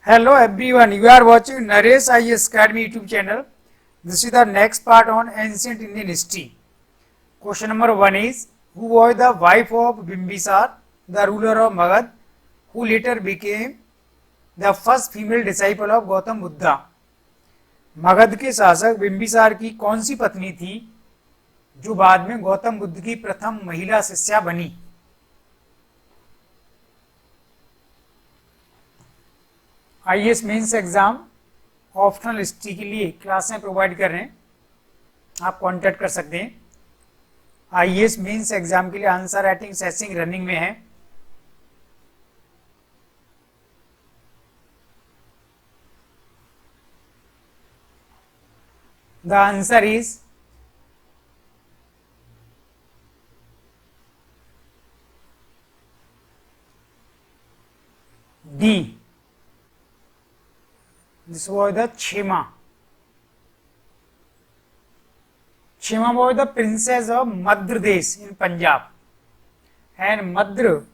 Hello everyone, you are watching Naresh IAS Academy YouTube channel. This is the next part on ancient Indian history. Question number 1 is, who was the wife of Bimbisar, the ruler of Magad, who later became the first female disciple of Gautam Buddha? Magadh के शासक बिंबिसार की कौन सी पत्नी थी जो बाद में गौतम बुद्ध की प्रथम महिला शिष्या बनी? IAS mains exam optional history के लिए क्लासें प्रोवाइड कर रहे हैं, आप कांटेक्ट कर सकते हैं। आईएएस मेंस एग्जाम के लिए आंसर राइटिंग सेशन रनिंग में है। The answer is D, this was the Chema. Chema was the princess of Madhya Pradesh in Punjab, and Madhya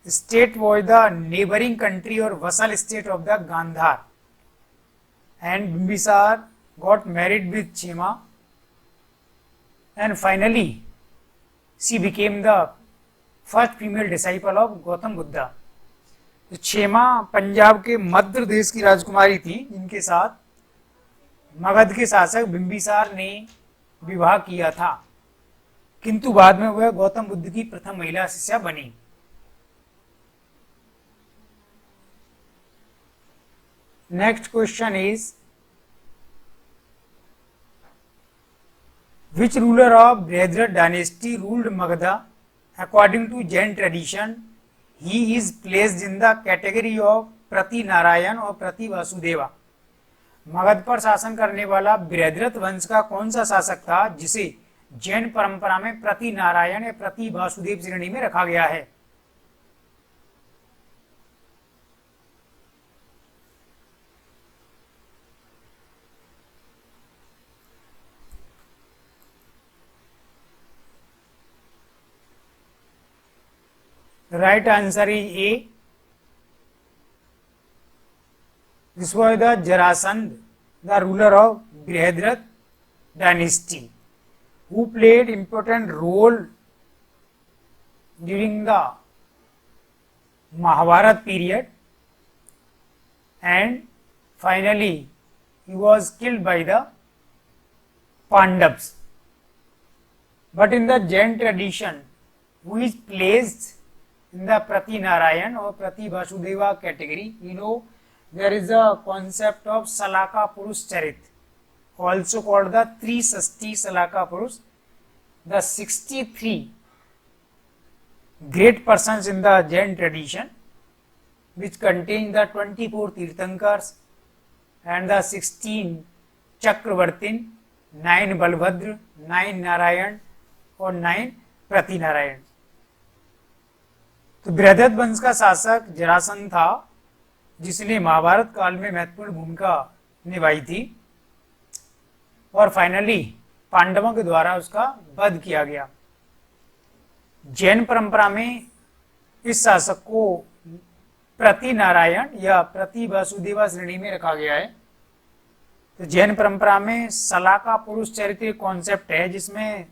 state was the neighboring country or vassal state of the Gandhar, and Bimbisar got married with Chema, and finally she became the first female disciple of Gautam Buddha. Kshema Punjab के मध्य प्रदेश की राजकुमारी थी जिनके साथ मगध के शासक बिंबिसार ने विवाह किया था, किंतु बाद में वह गौतम बुद्ध की प्रथम महिला शिष्या बनी। Next question is, which ruler of Brihadratha dynasty ruled Magadha? According to Jain tradition he is placed in the category of प्रति नारायण और प्रति वासुदेवा। मगध पर शासन करने वाला बृहद्रथ वंश का कौन सा शासक था जिसे जैन परंपरा में प्रति नारायण या प्रति वासुदेव श्रेणी में रखा गया है? The right answer is A. This was the Jarasandh, the ruler of Brihadrath dynasty, who played important role during the Mahabharat period, and finally he was killed by the Pandavas. But in the Jain tradition, who is placed in the Prati Narayan or Prati Vasudeva category, you know, there is a concept of Salaka Purush Charit, also called the Trisasti Salaka Purush. The 63 great persons in the Jain tradition, which contain the 24 Tirthankars and the 16 Chakravartin, 9 Balbhadra, 9 Narayan और 9 Prati Narayan. तो बृहद्रथ वंश का शासक जरासंध था जिसने महाभारत काल में महत्वपूर्ण भूमिका निभाई थी और फाइनली पांडवों के द्वारा उसका वध किया गया। जैन परंपरा में इस शासक को प्रति नारायण या प्रति वासुदेवा श्रेणी में रखा गया है। तो जैन परंपरा में सलाका पुरुष चरित्र कॉन्सेप्ट है जिसमें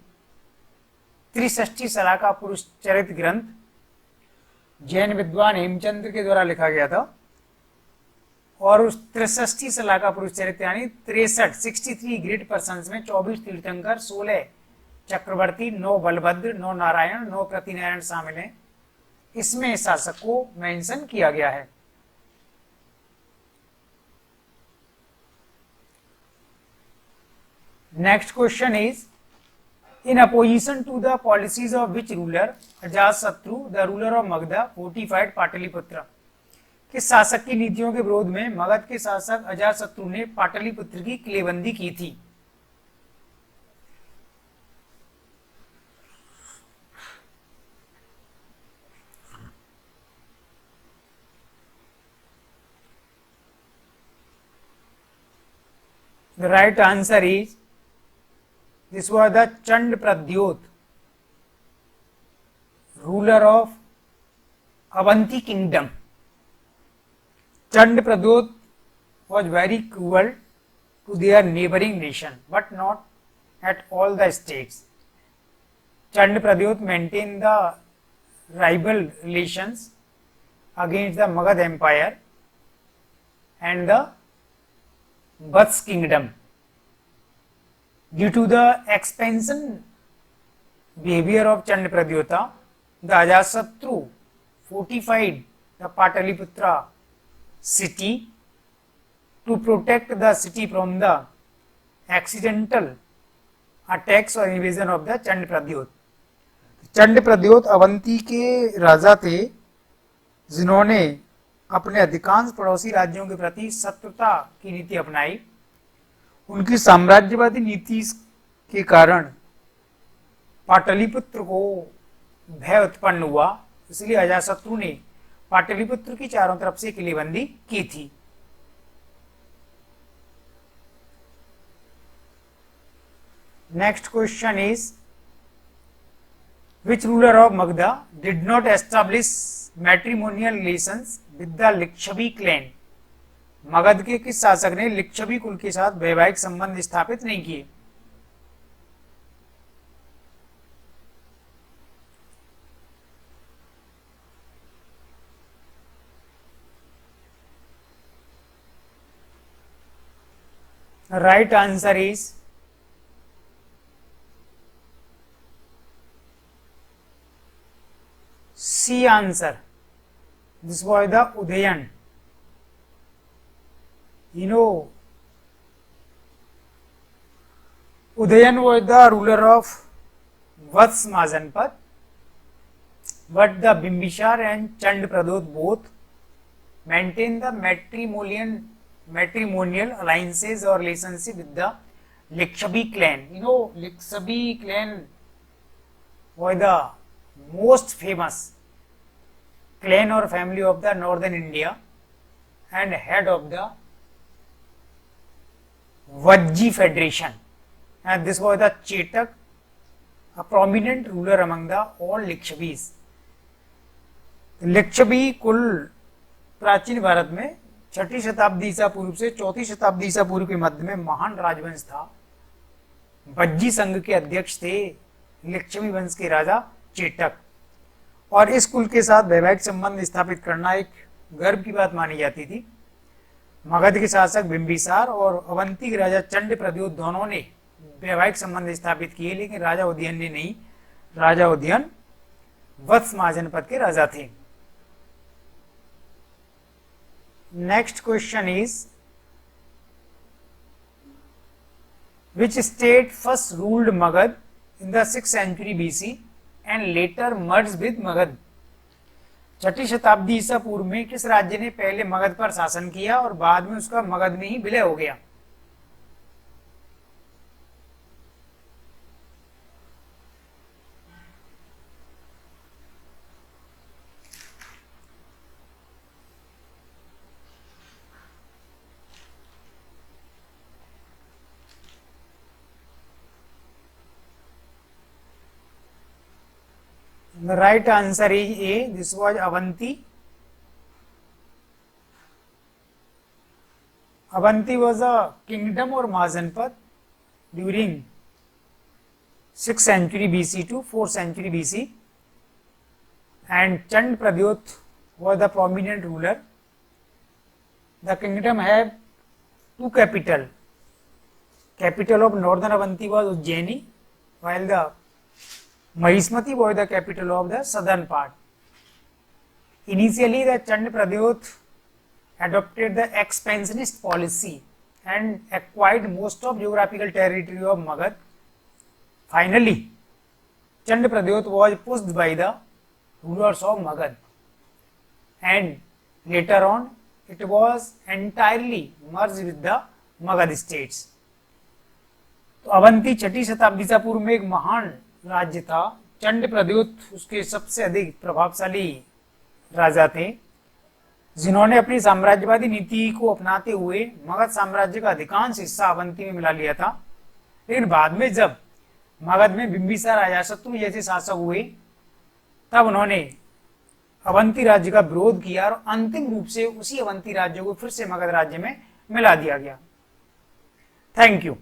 त्रिषष्ठी सलाका पुरुष चरित्र ग्रंथ जैन विद्वान हेमचंद्र के द्वारा लिखा गया था और उस 63 सलाका पुरुष चरित्र यानी 63 ग्रेट पर्सन्स में 24 तीर्थंकर, 16 चक्रवर्ती, 9 बलभद्र, 9 नारायण, 9 प्रतिनारायण शामिल हैं। इसमें शासक को मेंशन किया गया है। Next question is, in opposition to the policies of which ruler Ajasatru, the ruler of Magda, fortified Pataliputra? किस शासक की नीतियों के विरोध में मगध के शासक अजातशत्रु ने पाटलिपुत्र की किलेबंदी की थी? The right answer is, this was the Chand Pradyot, ruler of Avanti kingdom. Chand Pradyot was very cruel to their neighboring nation, but not at all the states. Chand Pradyot maintained the rival relations against the Magad Empire and the Buts kingdom. Due to the expansion behavior of Chand Pradyota, the Ajasatru fortified the Pataliputra city to protect the city from the accidental attacks or invasion of the Chand Pradyot. Chand Pradyot Avanti के राजा थे जिन्होंने अपने अधिकांश पड़ोसी राज्यों के प्रति शत्रुता की नीति अपनाई. उनकी साम्राज्यवादी नीति के कारण पाटलिपुत्र को भय उत्पन्न हुआ, इसलिए अजातशत्रु ने पाटलिपुत्र की चारों तरफ से किलेबंदी की थी. Next question is, which ruler of Magadha did not establish matrimonial relations with the Licchavi clan? Magadh के किस शासक ने लिच्छवी कुल के साथ वैवाहिक संबंध स्थापित नहीं किए? Right answer is C answer. This was the Udayan. You know, Udayan was the ruler of Vats Majanpad, but the Bimbisar and Chand Pradyot both maintained the matrimonial alliances or relationship with the Liच्छवी clan. You know, Liच्छवी clan was the most famous clan or family of the northern India and head of the Vajji Federation, and this was the Chetak, a prominent ruler among the all Liच्छvis. Licchavi कुल प्राचीन भारत में 6ठी शताब्दी ईसा पूर्व से 4ठी शताब्दी ईसा पूर्व के मध्य में महान राजवंश था. भज्जी संघ के अध्यक्ष थे लिच्छवी वंश के राजा चेटक, और इस कुल के साथ वैवाहिक संबंध स्थापित करना एक गर्व की बात मानी जाती थी. मगध के शासक बिंबिसार और अवंती के राजा चंड प्रद्योत दोनों ने वैवाहिक संबंध स्थापित किए, लेकिन राजा उदयन ने नहीं. राजा उदयन वत्स महाजनपद के राजा थे. Next question is, which state first ruled Magadh in the 6th century BC and later merged with Magadh? 6ठी शताब्दी ईसा पूर्व में किस राज्य ने पहले मगध पर शासन किया और बाद में उसका मगध में ही विलय हो गया? The right answer is A. This was Avanti. Avanti was a kingdom or Majanpad during 6th century BC to 4th century BC, and Chand Pradyot was the prominent ruler. The kingdom had two capitals. Capital of northern Avanti was Ujjaini, while the Mahismati was the capital of the southern part. Initially, the Chand Pradyot adopted the expansionist policy and acquired most of geographical territory of Magad. Finally, Chand Pradyot was pushed by the rulers of Magad, and later on it was entirely merged with the Magad states. तो अवंती 6ठी शताब्दी से पूर्व में एक महान राज्य था. चंड प्रद्योत उसके सबसे अधिक प्रभावशाली राजा थे, जिन्होंने अपनी साम्राज्यवादी नीति को अपनाते हुए मगध साम्राज्य का अधिकांश हिस्सा अवंती में मिला लिया था. लेकिन बाद में जब मगध में बिंबिसार अजातशत्रु जैसे शासक हुए, तब उन्होंने अवंती राज्य का विरोध किया और अंतिम रूप से उसी अवंती राज्य को फिर से मगध राज्य में मिला दिया गया। Thank you.